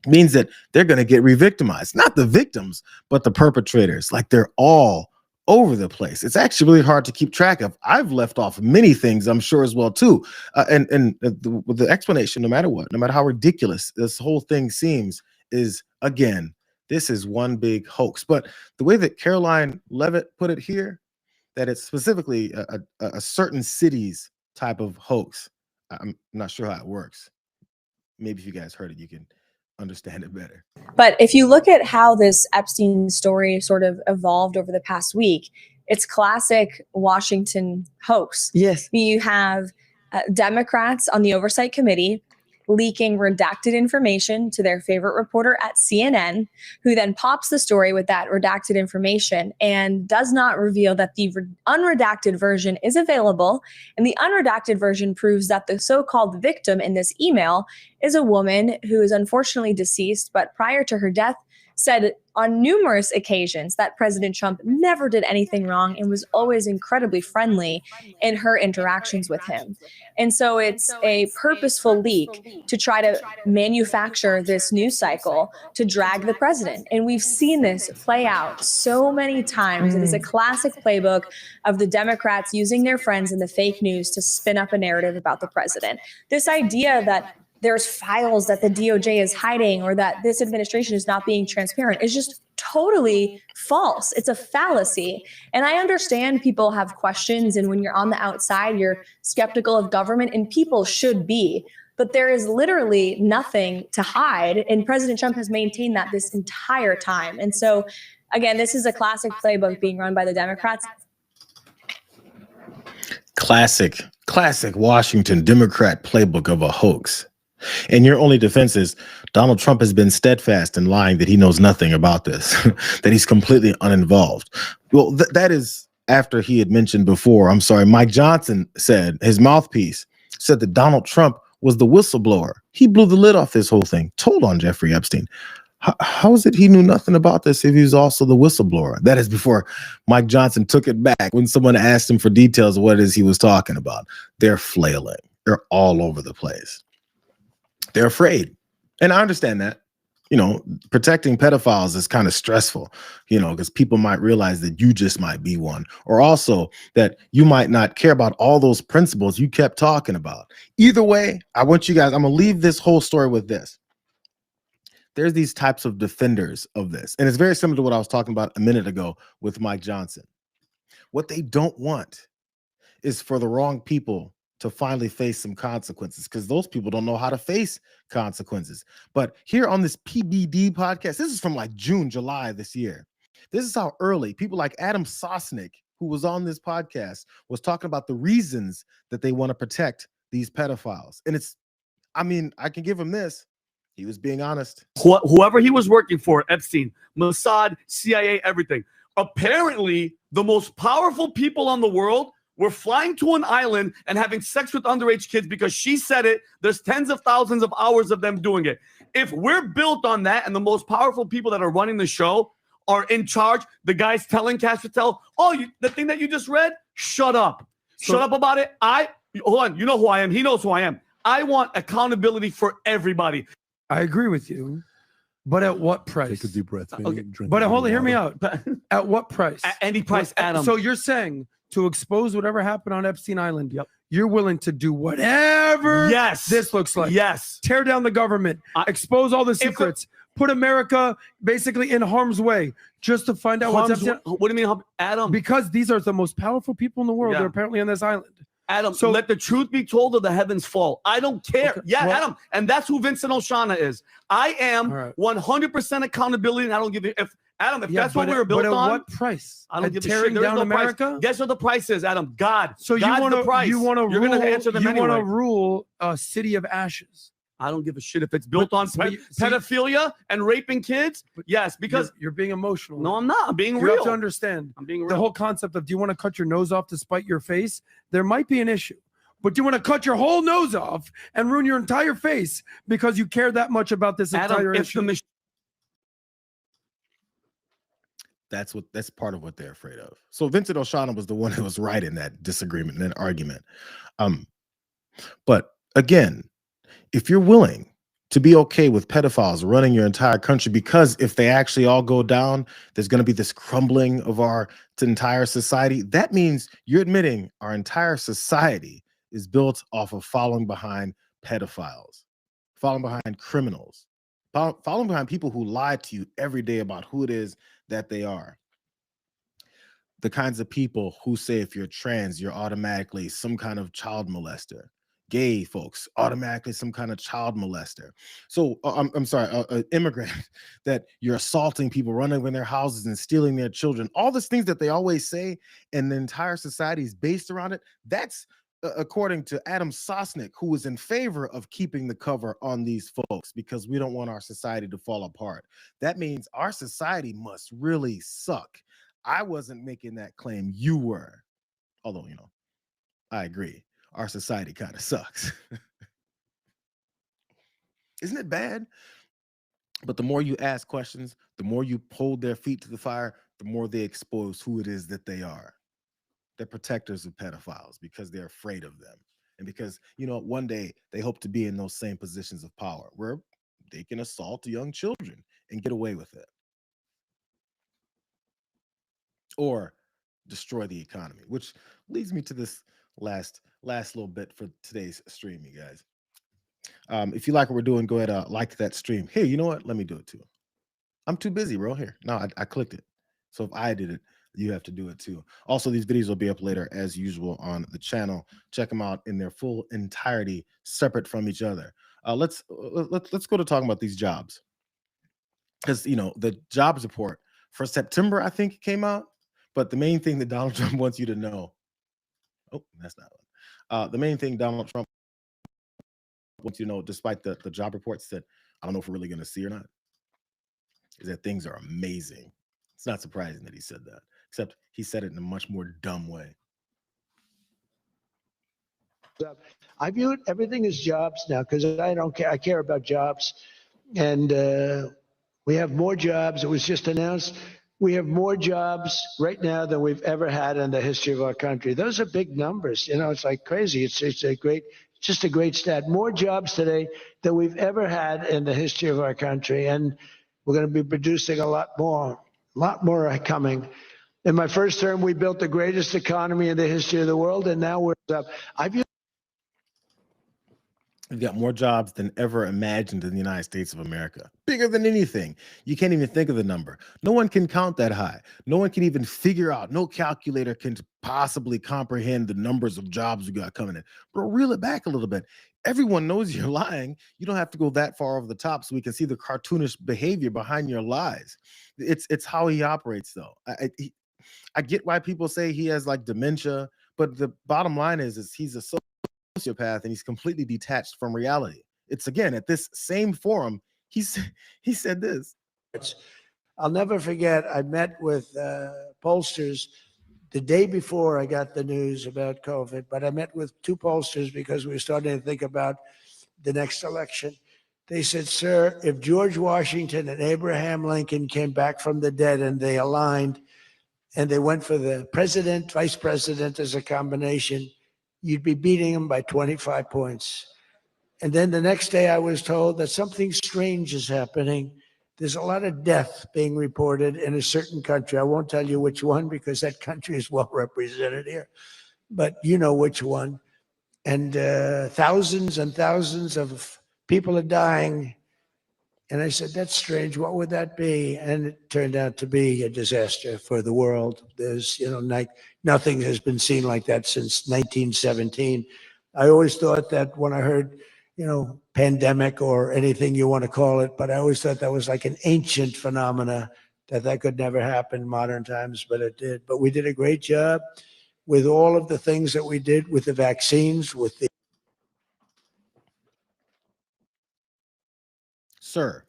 means that they're going to get re-victimized. Not the victims, but the perpetrators. Like, they're all over the place. It's actually really hard to keep track of. I've left off many things, I'm sure, as well, too. And the explanation, no matter what, no matter how ridiculous this whole thing seems, is, again, this is one big hoax. But the way that Caroline Levitt put it here, that it's specifically a certain city's type of hoax, I'm not sure how it works. Maybe if you guys heard it, you can understand it better. But if you look at how this Epstein story sort of evolved over the past week, it's classic Washington hoax. Yes. You have Democrats on the Oversight Committee leaking redacted information to their favorite reporter at CNN, who then pops the story with that redacted information and does not reveal that the unredacted version is available. And the unredacted version proves that the so-called victim in this email is a woman who is unfortunately deceased, but prior to her death, said on numerous occasions that President Trump never did anything wrong and was always incredibly friendly in her interactions with him. And so it's a purposeful leak to try to manufacture this news cycle to drag the president. And we've seen this play out so many times. It is a classic playbook of the Democrats using their friends in the fake news to spin up a narrative about the president. This idea that there's files that the DOJ is hiding or that this administration is not being transparent is just totally false. It's a fallacy. And I understand people have questions, and when you're on the outside, you're skeptical of government, and people should be. But there is literally nothing to hide, and President Trump has maintained that this entire time. And so, again, this is a classic playbook being run by the Democrats. Classic Washington Democrat playbook of a hoax. And your only defense is Donald Trump has been steadfast in lying that he knows nothing about this, that he's completely uninvolved. Well, that is after he had mentioned before, Mike Johnson said, his mouthpiece said that Donald Trump was the whistleblower. He blew the lid off this whole thing, told on Jeffrey Epstein. How is it he knew nothing about this if he was also the whistleblower? That is before Mike Johnson took it back when someone asked him for details of what it is he was talking about. They're flailing. They're all over the place. They're afraid. And I understand that. Protecting pedophiles is kind of stressful, because people might realize that you just might be one, or also that you might not care about all those principles you kept talking about. Either way, I'm going to leave this whole story with this. There's these types of defenders of this. And it's very similar to what I was talking about a minute ago with Mike Johnson. What they don't want is for the wrong people to finally face some consequences, because those people don't know how to face consequences. But here on this PBD podcast, this is from like June, July this year. This is how early people like Adam Sosnick, who was on this podcast, was talking about the reasons that they want to protect these pedophiles. And I can give him this. He was being honest. Whoever he was working for, Epstein, Mossad, CIA, everything. Apparently, the most powerful people on the world were flying to an island and having sex with underage kids because she said it. There's tens of thousands of hours of them doing it. If we're built on that and the most powerful people that are running the show are in charge, the guys telling Cash Patel, the thing that you just read, shut up. Shut up about it. Hold on, you know who I am. He knows who I am. I want accountability for everybody. I agree with you. But at what price? Take a deep breath. Okay. But hold on, hear me out. At what price? At any price, Adam. So you're saying to expose whatever happened on Epstein Island, you're willing to do whatever this looks like. Yes. Tear down the government, expose all the secrets, put America basically in harm's way just to find out what's Epstein. What do you mean, Adam? Because these are the most powerful people in the world. They're apparently on this island. Adam, so let the truth be told or the heavens fall. I don't care. Okay, Adam. And that's who Vincent Oshana is. I am 100% accountability, and I don't give a Adam, if that's what we were built on. But at what price? I don't give a shit. Tearing down America? Price. Guess what the price is, Adam? God. So you want to price. You're going to answer them anyway. You want to rule a city of ashes. I don't give a shit if it's built on pedophilia and raping kids. Yes, because you're being emotional. No, I'm not. I'm being real. You have to understand. I'm being real. The whole concept of, do you want to cut your nose off to spite your face? There might be an issue. But do you want to cut your whole nose off and ruin your entire face because you care that much about this entire issue? That's part of what they're afraid of. So Vincent Oshana was the one who was right in that disagreement, in that argument. But again, if you're willing to be okay with pedophiles running your entire country, because if they actually all go down, there's going to be this crumbling of our entire society. That means you're admitting our entire society is built off of following behind pedophiles, following behind criminals, following behind people who lie to you every day about who it is that they are. The kinds of people who say if you're trans, you're automatically some kind of child molester. Gay folks, automatically some kind of child molester. So I'm sorry, immigrant, that you're assaulting people, running in their houses and stealing their children. All these things that they always say, and the entire society is based around it. That's according to Adam Sosnick, who was in favor of keeping the cover on these folks because we don't want our society to fall apart. That means our society must really suck. I wasn't making that claim, you were. Although, I agree. Our society kind of sucks. Isn't it bad? But the more you ask questions, the more you hold their feet to the fire, the more they expose who it is that they are. They're protectors of pedophiles because they're afraid of them. And because, one day they hope to be in those same positions of power where they can assault young children and get away with it. Or destroy the economy, which leads me to this last little bit for today's stream, you guys. If you like what we're doing, go ahead, like that stream. Here, you know what? Let me do it too. I'm too busy, bro. Here. No, I clicked it. So if I did it, you have to do it too. Also, these videos will be up later as usual on the channel. Check them out in their full entirety, separate from each other. Let's go to talking about these jobs. Because the jobs report for September, I think, came out. But the main thing that Donald Trump wants you to know. Oh, that's not one. The main thing Donald Trump wants you to know, despite the job reports that I don't know if we're really going to see or not, is that things are amazing. It's not surprising that he said that, except he said it in a much more dumb way. I view everything as jobs now because I don't care. I care about jobs. And we have more jobs. It was just announced. We have more jobs right now than we've ever had in the history of our country. Those are big numbers. It's like crazy. It's just a great stat. More jobs today than we've ever had in the history of our country. And we're going to be producing a lot more coming. In my first term, we built the greatest economy in the history of the world. And now we're up. We've got more jobs than ever imagined in the United States of America. Bigger than anything. You can't even think of the number. No one can count that high. No one can even figure out. No calculator can possibly comprehend the numbers of jobs we got coming in. But reel it back a little bit. Everyone knows you're lying. You don't have to go that far over the top so we can see the cartoonish behavior behind your lies. It's how he operates, though. I get why people say he has like dementia, but the bottom line is he's a sociopath and he's completely detached from reality. It's again at this same forum he said this. I'll never forget. I met with pollsters the day before I got the news about COVID, but I met with two pollsters because we were starting to think about the next election. They said, "Sir, if George Washington and Abraham Lincoln came back from the dead and they aligned and they went for the president, vice president as a combination, you'd be beating them by 25 points." And then the next day I was told that something strange is happening. There's a lot of death being reported in a certain country. I won't tell you which one because that country is well represented here, but you know which one. And thousands and thousands of people are dying. And I said, that's strange. What would that be? And it turned out to be a disaster for the world. There's, nothing has been seen like that since 1917. I always thought that when I heard, pandemic or anything you want to call it, but I always thought that was like an ancient phenomena, that could never happen in modern times, but it did. But we did a great job with all of the things that we did with the vaccines, with the Sir.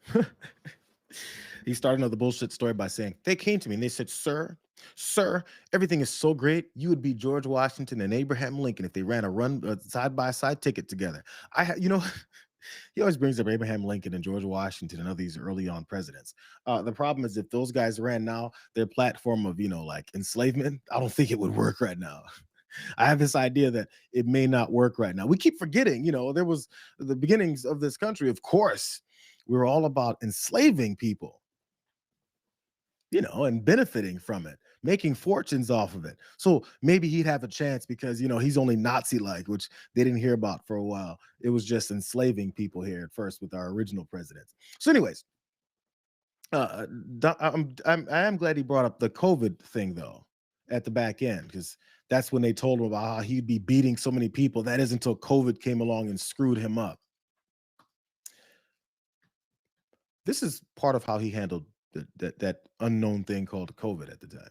He started another bullshit story by saying, they came to me and they said, sir, everything is so great. You would be George Washington and Abraham Lincoln if they ran a side-by-side ticket together. He always brings up Abraham Lincoln and George Washington and all these early on presidents. The problem is if those guys ran now, their platform of, like enslavement, I don't think it would work right now. I have this idea that it may not work right now. We keep forgetting, there was the beginnings of this country. Of course, we were all about enslaving people, and benefiting from it, making fortunes off of it. So maybe he'd have a chance because, he's only Nazi-like, which they didn't hear about for a while. It was just enslaving people here at first with our original presidents. So anyways, I am glad he brought up the COVID thing, though, at the back end, because that's when they told him about how he'd be beating so many people. That is until COVID came along and screwed him up. This is part of how he handled that unknown thing called COVID at the time.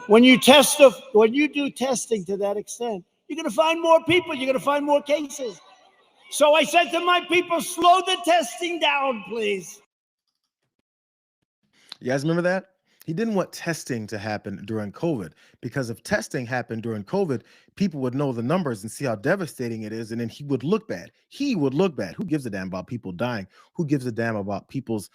When you do testing to that extent, you're going to find more people. You're going to find more cases. So I said to my people, slow the testing down, please. You guys remember that? He didn't want testing to happen during COVID, because if testing happened during COVID, people would know the numbers and see how devastating it is, and then he would look bad. He would look bad. Who gives a damn about people dying? Who gives a damn about people's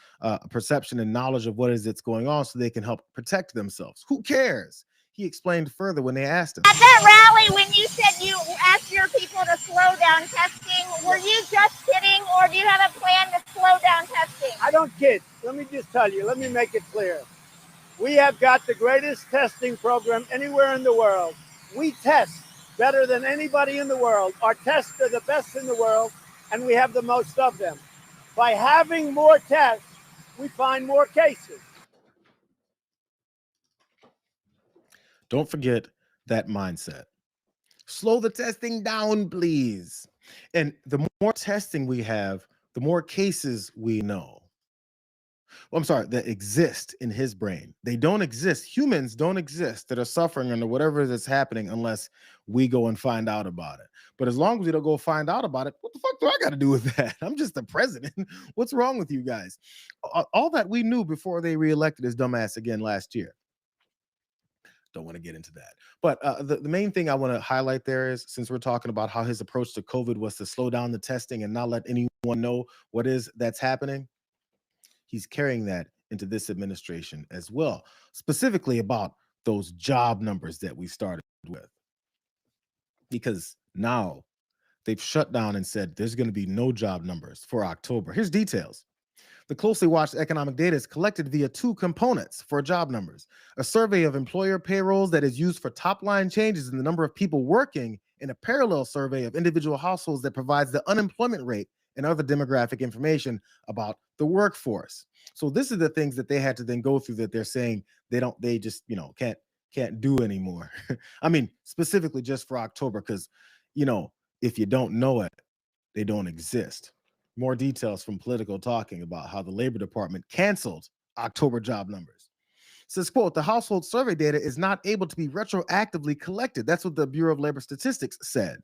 perception and knowledge of what is that's going on so they can help protect themselves? Who cares? He explained further when they asked him. At that rally, when you said you asked your people to slow down testing, were you just kidding, or do you have a plan to slow down testing? I don't kid. Let me just tell you, let me make it clear. We have got the greatest testing program anywhere in the world. We test better than anybody in the world. Our tests are the best in the world, and we have the most of them. By having more tests, we find more cases. Don't forget that mindset. Slow the testing down, please. And the more testing we have, the more cases we know. Well, I'm sorry, that exist in his brain. They don't exist. Humans don't exist that are suffering under whatever that's happening unless we go and find out about it. But as long as we don't go find out about it, what the fuck do I got to do with that? I'm just the president. What's wrong with you guys? All that we knew before they reelected his dumbass again last year. Don't want to get into that. But the main thing I want to highlight there is, since we're talking about how his approach to COVID was to slow down the testing and not let anyone know what is that's happening, he's carrying that into this administration as well, specifically about those job numbers that we started with. Because now they've shut down and said there's going to be no job numbers for October. Here's details. The closely watched economic data is collected via two components for job numbers: a survey of employer payrolls that is used for top-line changes in the number of people working, and a parallel survey of individual households that provides the unemployment rate and other demographic information about the workforce. So this is the things that they had to then go through that they're saying they just can't do anymore. I mean, specifically just for October, because if you don't know it, they don't exist. More details from Politico talking about how the Labor Department canceled October job numbers. It says, quote, the household survey data is not able to be retroactively collected. That's what the Bureau of Labor Statistics said.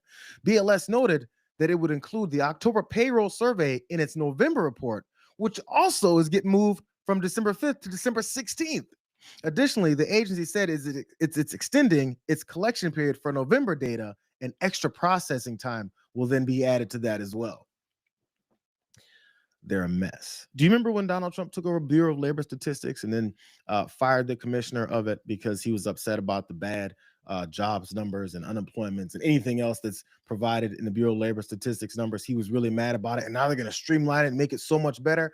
BLS noted that it would include the October payroll survey in its November report, which also is getting moved from December 5th to December 16th. Additionally, the agency said it's extending its collection period for November data, and extra processing time will then be added to that as well. They're a mess. Do you remember when Donald Trump took over Bureau of Labor Statistics and then fired the commissioner of it because he was upset about the bad jobs numbers and unemployments and anything else that's provided in the Bureau of Labor Statistics numbers? He was really mad about it, and now they're going to streamline it and make it so much better.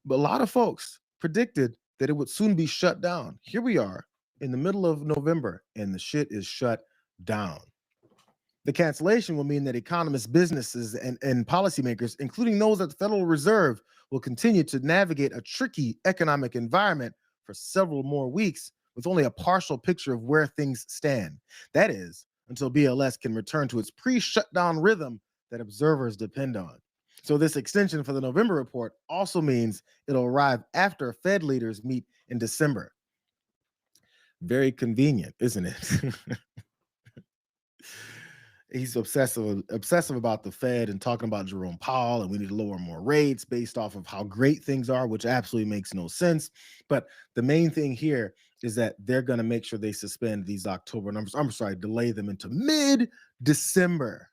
But a lot of folks predicted that it would soon be shut down. Here we are in the middle of November, and the shit is shut down. The cancellation will mean that economists, businesses, and policymakers, including those at the Federal Reserve, will continue to navigate a tricky economic environment for several more weeks with only a partial picture of where things stand. That is, until BLS can return to its pre-shutdown rhythm that observers depend on. So this extension for the November report also means it'll arrive after Fed leaders meet in December. Very convenient, isn't it? He's obsessive about the Fed and talking about Jerome Powell, and we need to lower more rates based off of how great things are, which absolutely makes no sense. But the main thing here is that they're going to make sure they suspend these October numbers. I'm sorry, delay them into mid-December.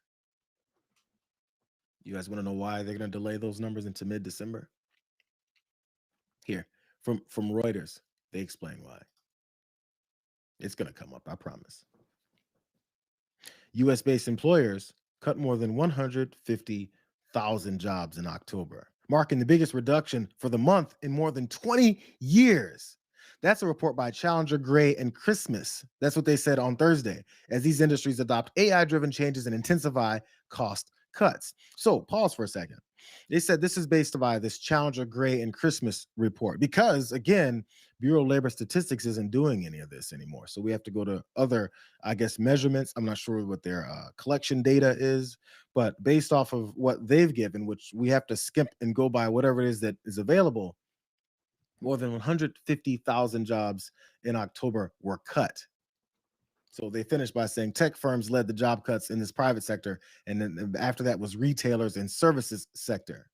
You guys want to know why they're going to delay those numbers into mid-December? Here, from Reuters, they explain why. It's going to come up, I promise. U.S.-based employers cut more than 150,000 jobs in October, marking the biggest reduction for the month in more than 20 years. That's a report by Challenger, Gray, and Christmas. That's what they said on Thursday, as these industries adopt AI-driven changes and intensify cost cuts. So pause for a second. They said this is based by this Challenger, Gray, and Christmas report because, again, Bureau of Labor Statistics isn't doing any of this anymore. So we have to go to other, I guess, measurements. I'm not sure what their collection data is, but based off of what they've given, which we have to skip and go by whatever it is that is available, More than 150,000 jobs in October were cut. So they finished by saying tech firms led the job cuts in this private sector, and then after that was retailers and services sector.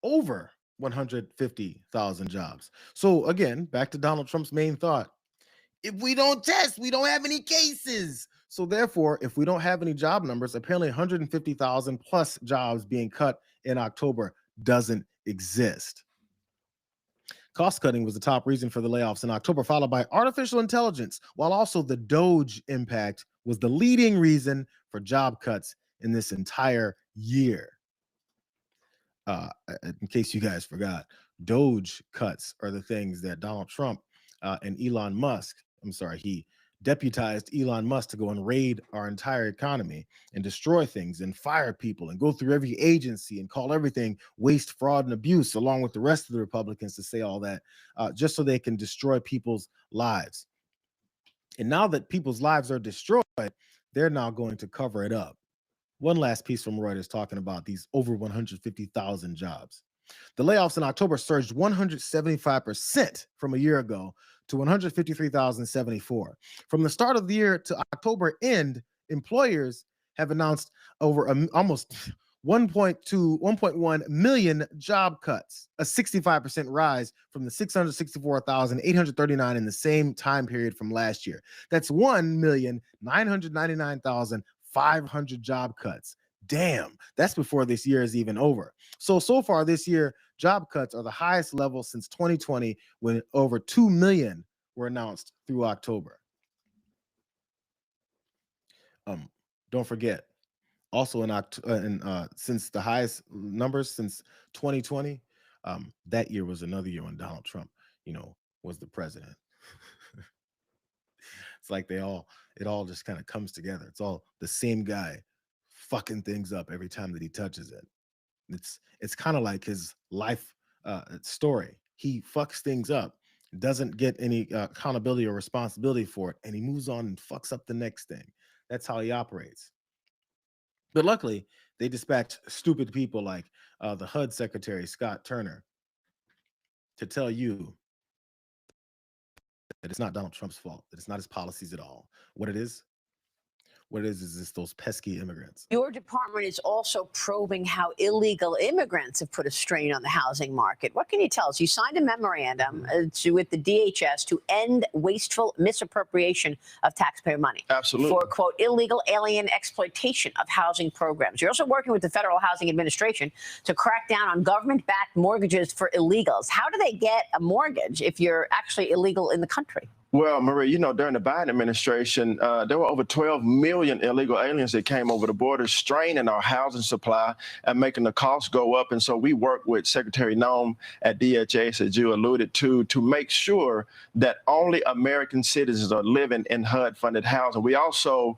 Over 150,000 jobs. So again, back to Donald Trump's main thought. If we don't test, we don't have any cases. So therefore, if we don't have any job numbers, apparently 150,000 plus jobs being cut in October doesn't exist. Cost cutting was the top reason for the layoffs in October, followed by artificial intelligence, while also the Doge impact was the leading reason for job cuts in this entire year. In case you guys forgot, Doge cuts are the things that Donald Trump and Elon Musk, he deputized Elon Musk to go and raid our entire economy and destroy things and fire people and go through every agency and call everything waste, fraud, and abuse, along with the rest of the Republicans to say all that, just so they can destroy people's lives. And now that people's lives are destroyed, they're now going to cover it up. One last piece from Reuters talking about these over 150,000 jobs. The layoffs in October surged 175% from a year ago to 153,074. From the start of the year to October end, employers have announced over almost 1.1 million job cuts, a 65% rise from the 664,839 in the same time period from last year. That's 1,999,500 job cuts. Damn, that's before this year is even over. So far this year, job cuts are the highest level since 2020, when over 2 million were announced through October. Don't forget, also since the highest numbers since 2020, that year was another year when Donald Trump, was the president. It's like it all just kind of comes together. It's all the same guy fucking things up every time that he touches it. It's kind of like his life story. He fucks things up, doesn't get any accountability or responsibility for it, and he moves on and fucks up the next thing. That's how he operates. But luckily, they dispatched stupid people like the HUD Secretary, Scott Turner, to tell you that it's not Donald Trump's fault, that it's not his policies at all. What it is just those pesky immigrants. Your department is also probing how illegal immigrants have put a strain on the housing market. What can you tell us? You signed a memorandum with the DHS to end wasteful misappropriation of taxpayer money. Absolutely. For, quote, illegal alien exploitation of housing programs. You're also working with the Federal Housing Administration to crack down on government-backed mortgages for illegals. How do they get a mortgage if you're actually illegal in the country? Well, Marie, during the Biden administration, there were over 12 million illegal aliens that came over the border, straining our housing supply and making the costs go up. And so we worked with Secretary Noem at DHS, as you alluded to make sure that only American citizens are living in HUD-funded housing. We also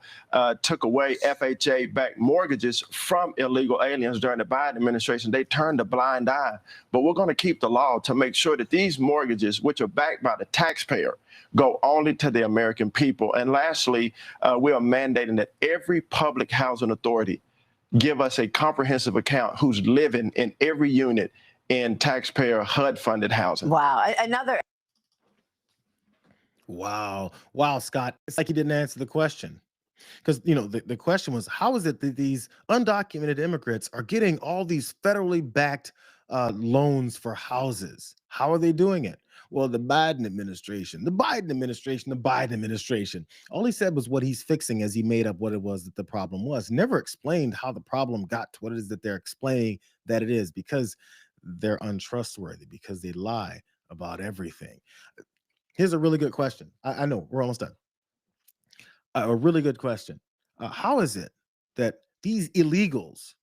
took away FHA-backed mortgages from illegal aliens during the Biden administration. They turned a blind eye. But we're going to keep the law to make sure that these mortgages, which are backed by the taxpayer, go only to the American people. And lastly, we are mandating that every public housing authority give us a comprehensive account who's living in every unit in taxpayer HUD-funded housing. Wow. Wow, Scott. It's like you didn't answer the question. Because, the question was, how is it that these undocumented immigrants are getting all these federally backed loans for houses? How are they doing it? Well, the Biden administration, all he said was what he's fixing as he made up what it was that the problem was. Never explained how the problem got to what it is that they're explaining that it is, because they're untrustworthy, because they lie about everything. Here's a really good question. I know we're almost done. A really good question. How is it that these illegals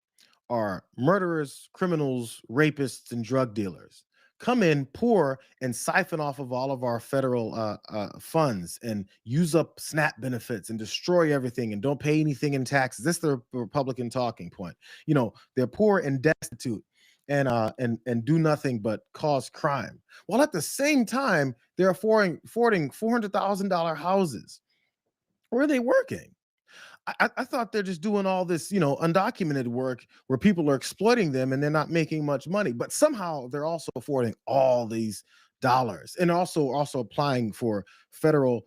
are murderers, criminals, rapists, and drug dealers, come in, pour, and siphon off of all of our federal funds and use up SNAP benefits and destroy everything and don't pay anything in taxes? This is the Republican talking point. They're poor and destitute and do nothing but cause crime, while at the same time they're affording $400,000 houses. Where are they working? I thought they're just doing all this, undocumented work where people are exploiting them and they're not making much money. But somehow they're also affording all these dollars and also applying for federal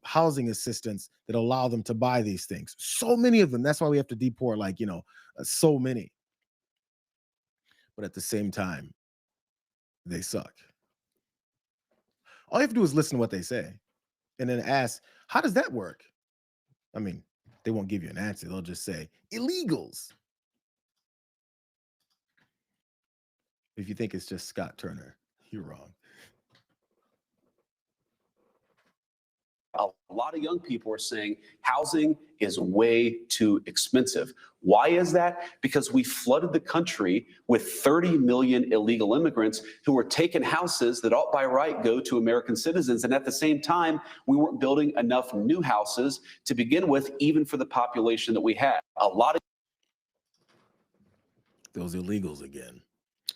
housing assistance that allow them to buy these things. So many of them. That's why we have to deport so many. But at the same time, they suck. All you have to do is listen to what they say and then ask, how does that work? I mean, they won't give you an answer. They'll just say illegals. If you think it's just Scott Turner, you're wrong. A lot of young people are saying housing is way too expensive. Why is that? Because we flooded the country with 30 million illegal immigrants who were taking houses that ought by right go to American citizens. And at the same time, we weren't building enough new houses to begin with, even for the population that we had. A lot of those illegals again.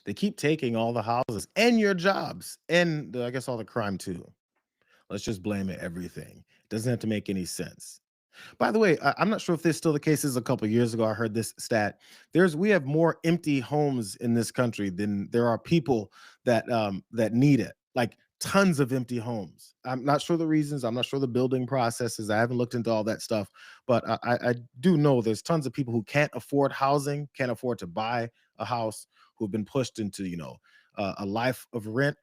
They keep taking all the houses and your jobs and I guess all the crime too. Let's just blame it everything. Doesn't have to make any sense. By the way, I'm not sure if this is still the case. This is a couple of years ago. I heard this stat. We have more empty homes in this country than there are people that need it. Like tons of empty homes. I'm not sure the reasons. I'm not sure the building processes. I haven't looked into all that stuff, but I do know there's tons of people who can't afford housing, can't afford to buy a house, who've been pushed into a life of rent.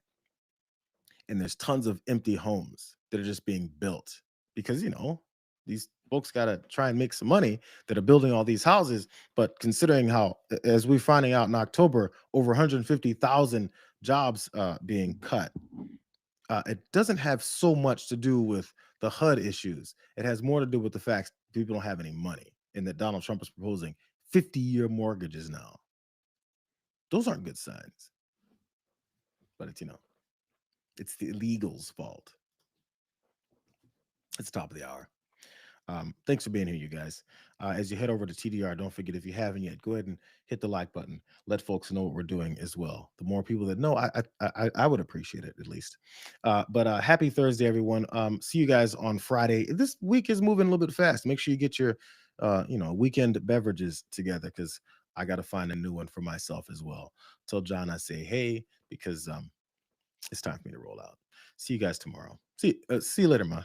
And there's tons of empty homes that are just being built because, these folks got to try and make some money that are building all these houses. But considering how, as we're finding out in October, over 150,000 jobs being cut, it doesn't have so much to do with the HUD issues. It has more to do with the fact people don't have any money and that Donald Trump is proposing 50-year mortgages now. Those aren't good signs. But it's the illegals' fault. It's the top of the hour. Thanks for being here, you guys. As you head over to TDR, don't forget, if you haven't yet, go ahead and hit the like button. Let folks know what we're doing as well. The more people that know, I would appreciate it at least. But happy Thursday, everyone. See you guys on Friday. This week is moving a little bit fast. Make sure you get your weekend beverages together because I got to find a new one for myself as well. Tell John I say hey because it's time for me to roll out. See you guys tomorrow. See you later, Ma.